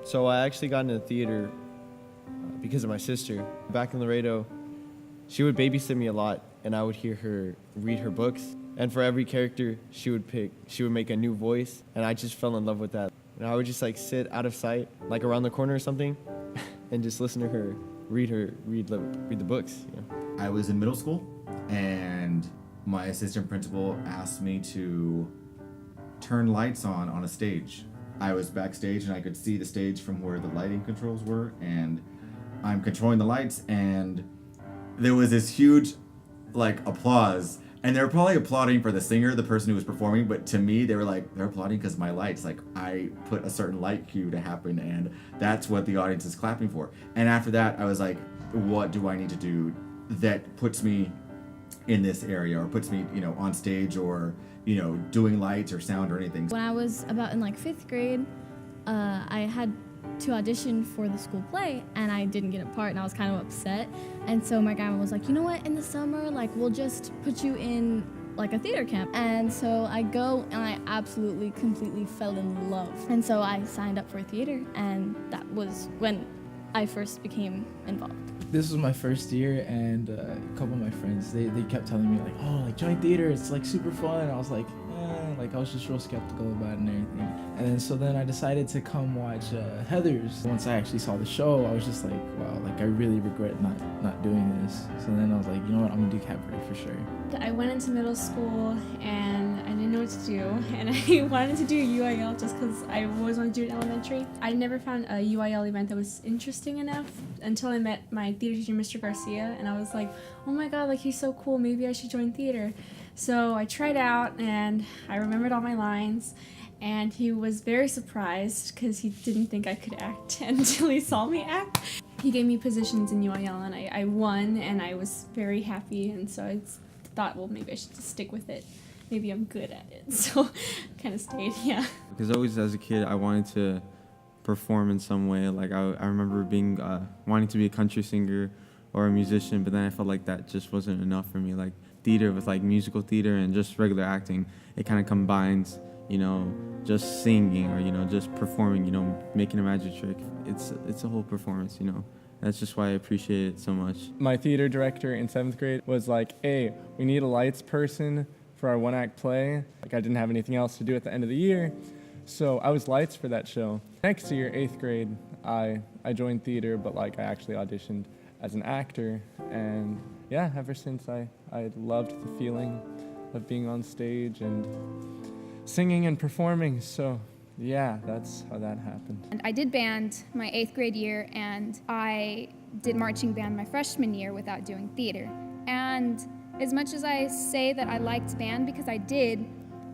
So I actually got into theater because of my sister. Back in Laredo, she would babysit me a lot, and I would hear her read her books. And for every character she would make a new voice, and I just fell in love with that. And I would just like sit out of sight, like around the corner or something, and just listen to her read the books. You know? I was in middle school, and my assistant principal asked me to turn lights on a stage. I was backstage and I could see the stage from where the lighting controls were, and I'm controlling the lights, and there was this huge applause, and they were probably applauding for the singer, the person who was performing, but to me they're applauding because my lights, I put a certain light cue to happen, and that's what the audience is clapping for. And after that I was like, what do I need to do that puts me in this area, or puts me on stage, or doing lights or sound or anything. When I was about in 5th grade, I had to audition for the school play, and I didn't get a part, and I was kind of upset. And so my grandma was like, you know what, in the summer, we'll just put you in a theater camp. And so I go, and I absolutely, completely fell in love. And so I signed up for theater, and that was when I first became involved. This was my first year, and a couple of my friends, they kept telling me join theater, it's super fun. And I was like, I was just real skeptical about it and everything. And then I decided to come watch Heathers. Once I actually saw the show, I was just like, wow, I really regret not doing this. So then I was like, you know what, I'm gonna do cabaret for sure. I went into middle school and I didn't know what to do, and I wanted to do UIL just because I always wanted to do it in elementary. I never found a UIL event that was interesting enough until I met my theater teacher, Mr. Garcia, and I was like, oh my god, he's so cool, maybe I should join theater. So I tried out, and I remembered all my lines, and he was very surprised because he didn't think I could act until he saw me act. He gave me positions in UIL, and I won, and I was very happy, and so I thought, well, maybe I should just stick with it. Maybe I'm good at it, so kind of stayed, yeah. Because always as a kid, I wanted to perform in some way. I remember being wanting to be a country singer or a musician, but then I felt like that just wasn't enough for me. Theater with musical theater and just regular acting, it kind of combines, just singing or just performing, making a magic trick. It's a whole performance, That's just why I appreciate it so much. My theater director in 7th grade was like, hey, we need a lights person for our one-act play. I didn't have anything else to do at the end of the year, so I was lights for that show. Next year, 8th grade, I joined theater, but I actually auditioned as an actor, and yeah, ever since I loved the feeling of being on stage and singing and performing, so yeah, that's how that happened. And I did band my 8th grade year, and I did marching band my freshman year without doing theater. And as much as I say that I liked band because I did,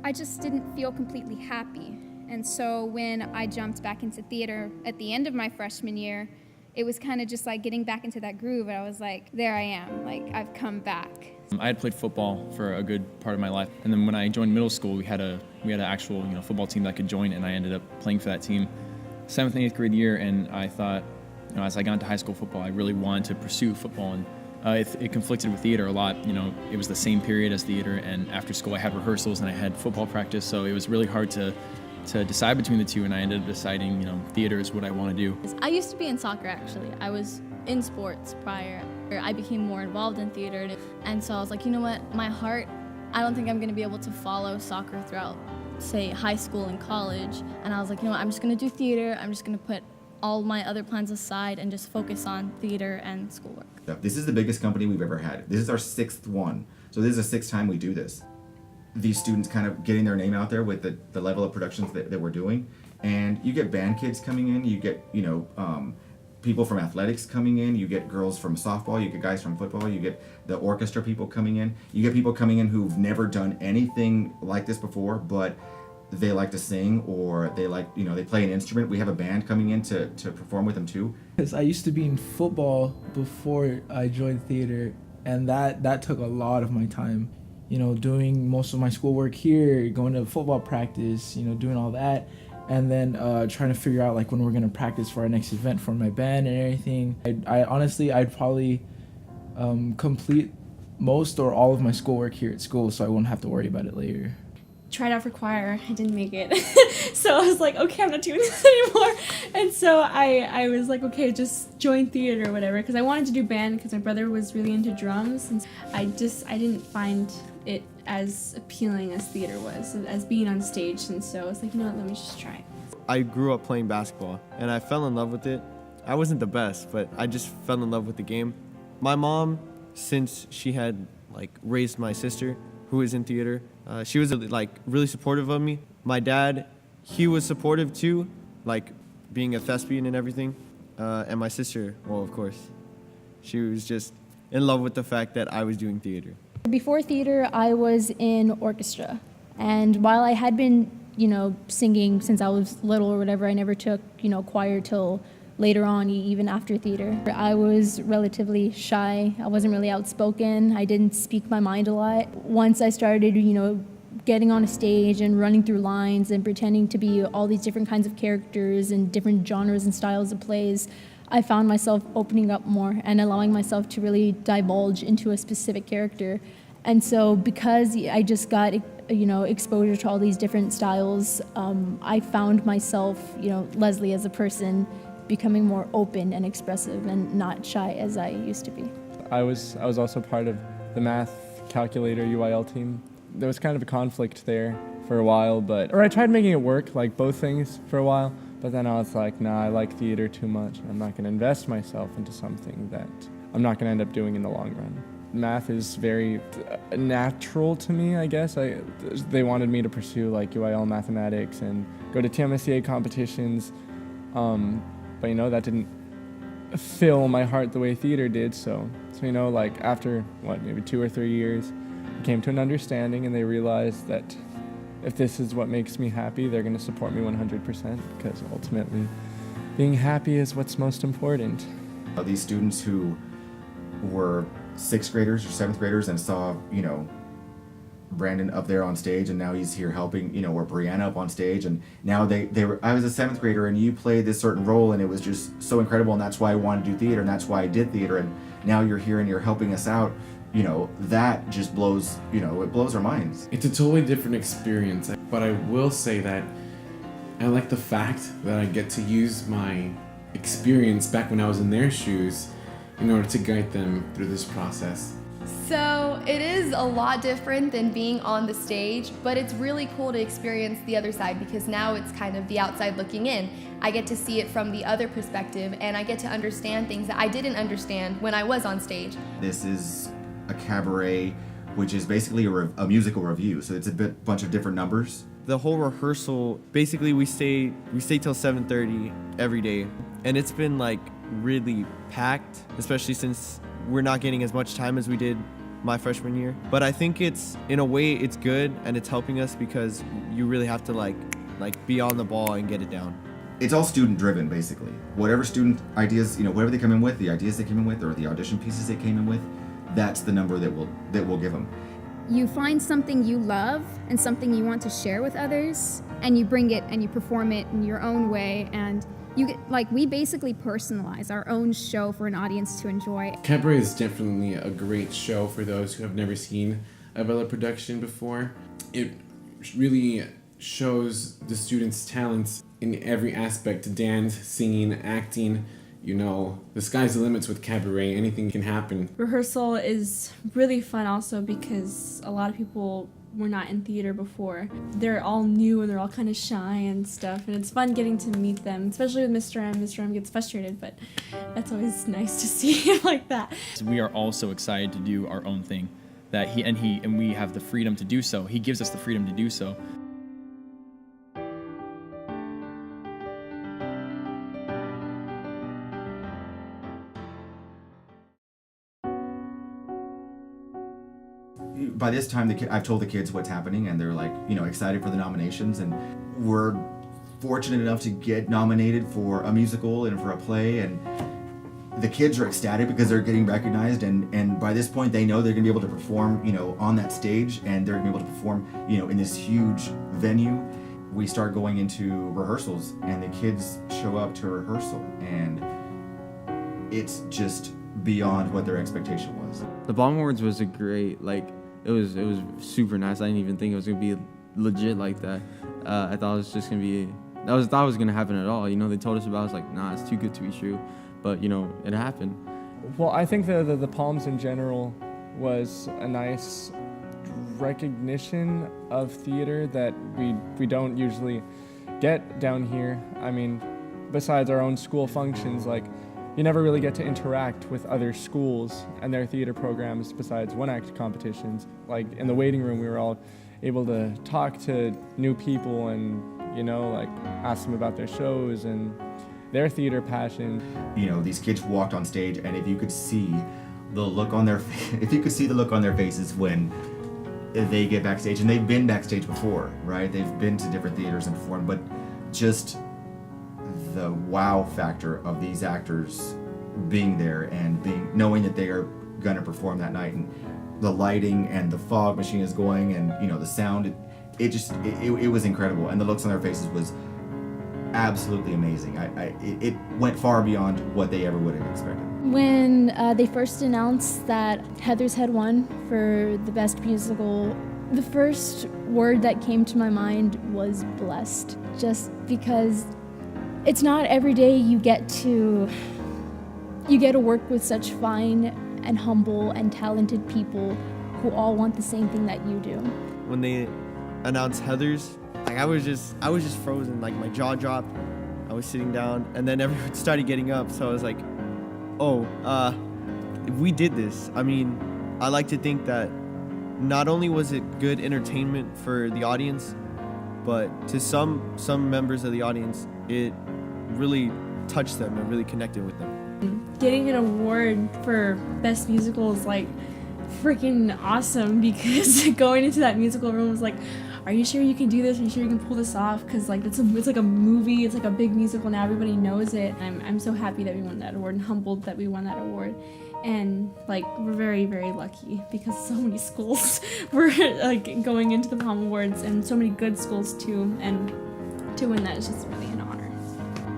I just didn't feel completely happy. And so when I jumped back into theater at the end of my freshman year, it was kind of just getting back into that groove, and I was like, there I am, I've come back. I had played football for a good part of my life, and then when I joined middle school, we had an actual football team that I could join, and I ended up playing for that team 7th and 8th grade year. And I thought, as I got into high school football, I really wanted to pursue football, and it conflicted with theater a lot. It was the same period as theater, and after school I had rehearsals and I had football practice, so it was really hard to decide between the two, and I ended up deciding, theater is what I want to do. I used to be in soccer, actually. I was in sports prior. I became more involved in theater, and so I was like, you know what, my heart, I don't think I'm going to be able to follow soccer throughout, say, high school and college. And I was like, you know what, I'm just going to do theater. I'm just going to put all my other plans aside and just focus on theater and schoolwork. This is the biggest company we've ever had. This is our 6th one, so this is the 6th time we do this. These students kind of getting their name out there with the level of productions that we're doing. And you get band kids coming in, you get, people from athletics coming in, you get girls from softball, you get guys from football, you get the orchestra people coming in, you get people coming in who've never done anything like this before, but they like to sing, or they they play an instrument. We have a band coming in to perform with them too. Because I used to be in football before I joined theater, and that took a lot of my time. Doing most of my schoolwork here, going to football practice, doing all that, and then trying to figure out when we're gonna practice for our next event for my band and everything. I honestly, I'd probably complete most or all of my schoolwork here at school, so I won't have to worry about it later. tried out for choir. I didn't make it. So I was like, okay, I'm not doing this anymore. And so I was like, okay, just join theater or whatever, because I wanted to do band because my brother was really into drums, and I didn't find it as appealing as theater was, as being on stage. And so I was like, you know what, let me just try it. I grew up playing basketball, and I fell in love with it. I wasn't the best, but I just fell in love with the game. My mom, since she had raised my sister, who is in theater, she was really supportive of me. My dad, he was supportive too, being a thespian and everything. And my sister, well, of course, she was just in love with the fact that I was doing theater. Before theater, I was in orchestra. And while I had been, singing since I was little or whatever, I never took, choir till later on, even after theater. I was relatively shy. I wasn't really outspoken. I didn't speak my mind a lot. Once I started, getting on a stage and running through lines and pretending to be all these different kinds of characters and different genres and styles of plays, I found myself opening up more and allowing myself to really divulge into a specific character. And so because I just got, exposure to all these different styles, I found myself, Leslie as a person, becoming more open and expressive and not shy as I used to be. I was also part of the math calculator UIL team. There was kind of a conflict there for a while, or I tried making it work, both things for a while, but then I was like, nah, I like theater too much. I'm not going to invest myself into something that I'm not going to end up doing in the long run. Math is very natural to me, I guess. They wanted me to pursue UIL mathematics and go to TMSCA competitions, but that didn't fill my heart the way theater did. So after maybe 2 or 3 years, I came to an understanding, and they realized that if this is what makes me happy, they're going to support me 100%, because ultimately being happy is what's most important. These students who were 6th graders or 7th graders and saw, Brandon up there on stage, and now he's here helping, or Brianna up on stage, and now I was a 7th grader and you played this certain role, and it was just so incredible, and that's why I wanted to do theater, and that's why I did theater, and now you're here and you're helping us out. That just blows, it blows our minds. It's a totally different experience, but I will say that I like the fact that I get to use my experience back when I was in their shoes in order to guide them through this process. So it is a lot different than being on the stage, but it's really cool to experience the other side, because now it's kind of the outside looking in. I get to see it from the other perspective, and I get to understand things that I didn't understand when I was on stage. This is a cabaret, which is basically a musical review, so it's a bunch of different numbers. The whole rehearsal, basically we stay till 7:30 every day, and it's been really packed, especially since we're not getting as much time as we did my freshman year. But I think in a way it's good, and it's helping us because you really have to be on the ball and get it down. It's all student driven, basically. Whatever student ideas, whatever they come in with, the ideas they came in with, or the audition pieces they came in with, that's the number that we'll give them. You find something you love and something you want to share with others, and you bring it and you perform it in your own way, and you get, we basically personalize our own show for an audience to enjoy. Cabaret is definitely a great show for those who have never seen a Bella production before. It really shows the students' talents in every aspect: dance, singing, acting. The sky's the limits with cabaret. Anything can happen. Rehearsal is really fun also because a lot of people were not in theater before. They're all new and they're all kind of shy and stuff, and it's fun getting to meet them, especially with Mr. M. Mr. M gets frustrated, but that's always nice to see him like that. So we are all so excited to do our own thing, and we have the freedom to do so. He gives us the freedom to do so. By this time, I've told the kids what's happening, and they're excited for the nominations, and we're fortunate enough to get nominated for a musical and for a play, and the kids are ecstatic because they're getting recognized, and by this point they know they're going to be able to perform, on that stage, and they're going to be able to perform, in this huge venue. We start going into rehearsals, and the kids show up to rehearsal, and it's just beyond what their expectation was. The Bomb Awards was a great, it was super nice. I didn't even think it was gonna be legit like that. I thought it was just gonna be, thought it was gonna happen at all. You know, they told us about it. I was like, nah, it's too good to be true. But, you know, it happened. Well, I think the Palms in general was a nice recognition of theater that we don't usually get down here. I mean, besides our own school functions, like, you never really get to interact with other schools and their theater programs besides one-act competitions. Like, in the waiting room, we were all able to talk to new people and, you know, like, ask them about their shows and their theater passion. You know, these kids walked on stage, and if you could see the look on their faces when they get backstage, and they've been backstage before, right? They've been to different theaters and performed, but just the wow factor of these actors being there and knowing that they are gonna perform that night, and the lighting and the fog machine is going, and you know the sound, it was incredible, and the looks on their faces was absolutely amazing. It went far beyond what they ever would have expected. When they first announced that Heathers had won for the best musical, the first word that came to my mind was blessed, just because it's not every day you get to work with such fine and humble and talented people who all want the same thing that you do. When they announced Heathers, like I was just frozen. Like my jaw dropped. I was sitting down, and then everyone started getting up. So I was like, "Oh, we did this." I mean, I like to think that not only was it good entertainment for the audience, but to some members of the audience, it really touched them and really connected with them. Getting an award for best musical is like freaking awesome, because going into that musical room was like, are you sure you can do this? Are you sure you can pull this off? Because like it's like a movie, it's like a big musical now, everybody knows it. I'm so happy that we won that award and humbled that we won that award. And like we're very, very lucky because so many schools were like going into the Palm Awards, and so many good schools too, and to win that is just really an honor.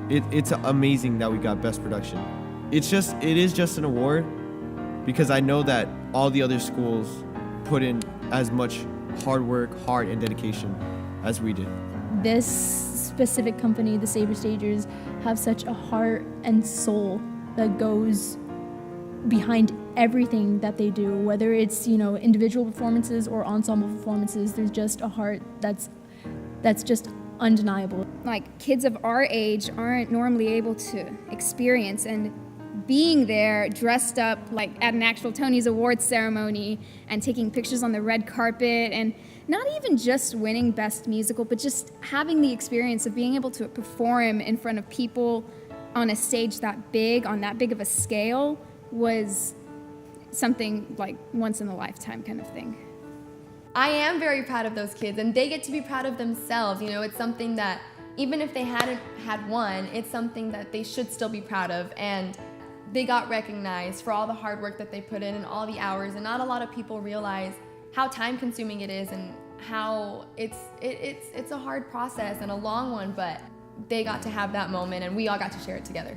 It's amazing that we got Best Production. It is just an award because I know that all the other schools put in as much hard work, heart, and dedication as we did. This specific company, the Saberstagers, have such a heart and soul that goes behind everything that they do, whether it's, you know, individual performances or ensemble performances. There's just a heart that's just undeniable. Like, kids of our age aren't normally able to experience, and being there dressed up like at an actual Tony's Awards ceremony and taking pictures on the red carpet, and not even just winning Best Musical, but just having the experience of being able to perform in front of people on a stage that big, on that big of a scale, was something like once in a lifetime kind of thing. I am very proud of those kids, and they get to be proud of themselves. You know, it's something that even if they hadn't had won, it's something that they should still be proud of, and they got recognized for all the hard work that they put in and all the hours, and not a lot of people realize how time-consuming it is and how it's a hard process and a long one, but they got to have that moment, and we all got to share it together.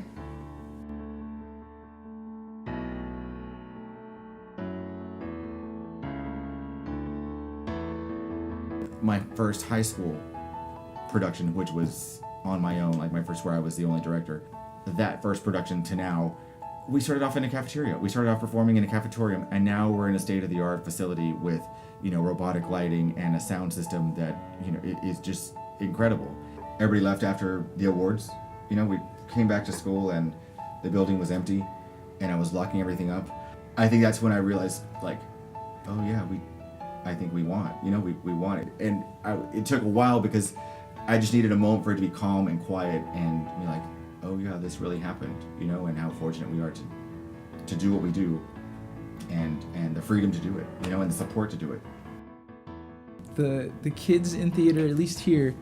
My first high school production, which was on my own, like my first where I was the only director, that first production to now, we started off in a cafeteria. We started off performing in a cafetorium, and now we're in a state-of-the-art facility with, you know, robotic lighting and a sound system that, you know, is just incredible. Everybody left after the awards. You know, we came back to school and the building was empty, and I was locking everything up. I think that's when I realized, like, oh yeah, I think we won. You know, we won it. And it took a while because I just needed a moment for it to be calm and quiet and be like, oh yeah, this really happened, you know, and how fortunate we are to do what we do, and the freedom to do it, you know, and the support to do it. The kids in theater, at least here,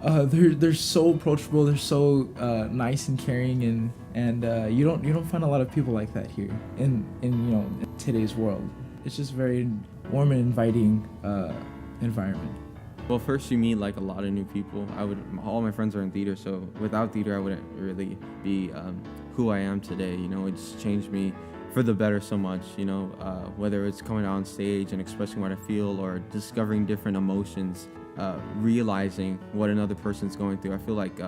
they're so approachable. They're so nice and caring, and you don't find a lot of people like that here in you know today's world. It's just very warm and inviting environment. Well, first you meet like a lot of new people. All my friends are in theater, so without theater I wouldn't really be who I am today. You know, it's changed me for the better so much. You know, whether it's coming out on stage and expressing what I feel or discovering different emotions. realizing what another person's going through. I feel like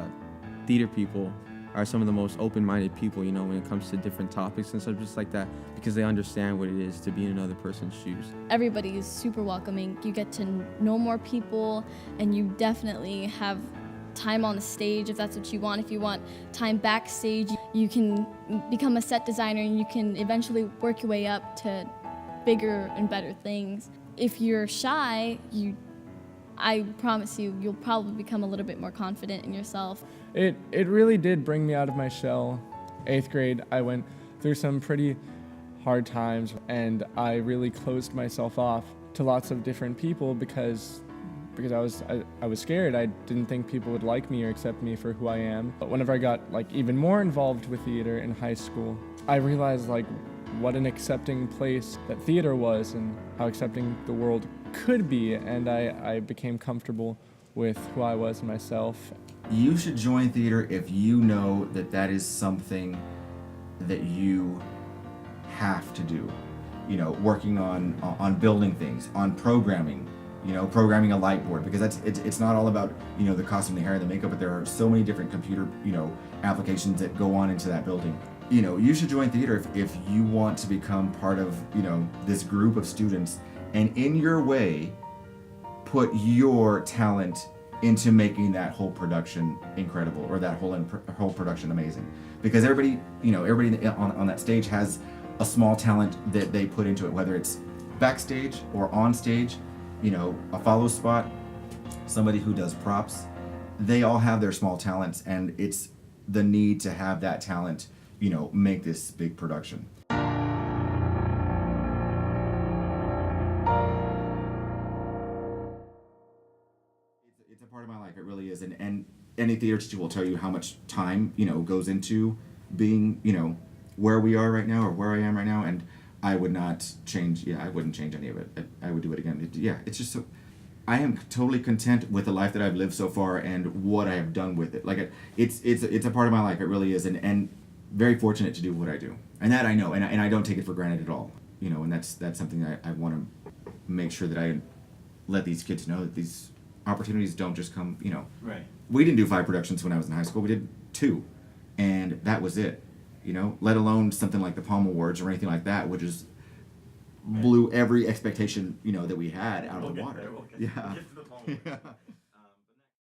theater people are some of the most open-minded people, you know, when it comes to different topics and subjects like that, because they understand what it is to be in another person's shoes. Everybody is super welcoming. You get to know more people, and you definitely have time on the stage if that's what you want. If you want time backstage, you can become a set designer, and you can eventually work your way up to bigger and better things. If you're shy, I promise you'll probably become a little bit more confident in yourself. It really did bring me out of my shell. 8th grade, I went through some pretty hard times, and I really closed myself off to lots of different people because I was scared. I didn't think people would like me or accept me for who I am. But whenever I got like even more involved with theater in high school, I realized like what an accepting place that theater was and how accepting the world could be, and I became comfortable with who I was and myself. You should join theater if you know that that is something that you have to do. You know, working on building things, on programming, you know, programming a light board, because it's not all about, you know, the costume, the hair, the makeup, but there are so many different computer, you know, applications that go on into that building. You know, you should join theater if you want to become part of, you know, this group of students, and in your way put your talent into making that whole production incredible, or that whole production amazing. Because everybody on that stage has a small talent that they put into it, whether it's backstage or on stage, you know, a follow spot, somebody who does props. They all have their small talents, and it's the need to have that talent, you know, make this big production. It's a part of my life, it really is, and any theater teacher will tell you how much time, you know, goes into being, you know, where we are right now, or where I am right now, and I would not change, I wouldn't change any of it. I would do it again. It's just so, I am totally content with the life that I've lived so far and what I have done with it. Like, it's a part of my life, it really is, and very fortunate to do what I do. And that I know, and I don't take it for granted at all. You know, and that's something that I want to make sure that I let these kids know, that these opportunities don't just come, you know. Right. We didn't do 5 productions when I was in high school. We did 2, and that was it. You know, let alone something like the Palm Awards or anything like that, which is blew every expectation, you know, that we had out of the water. We'll get to the Palm Awards. Yeah.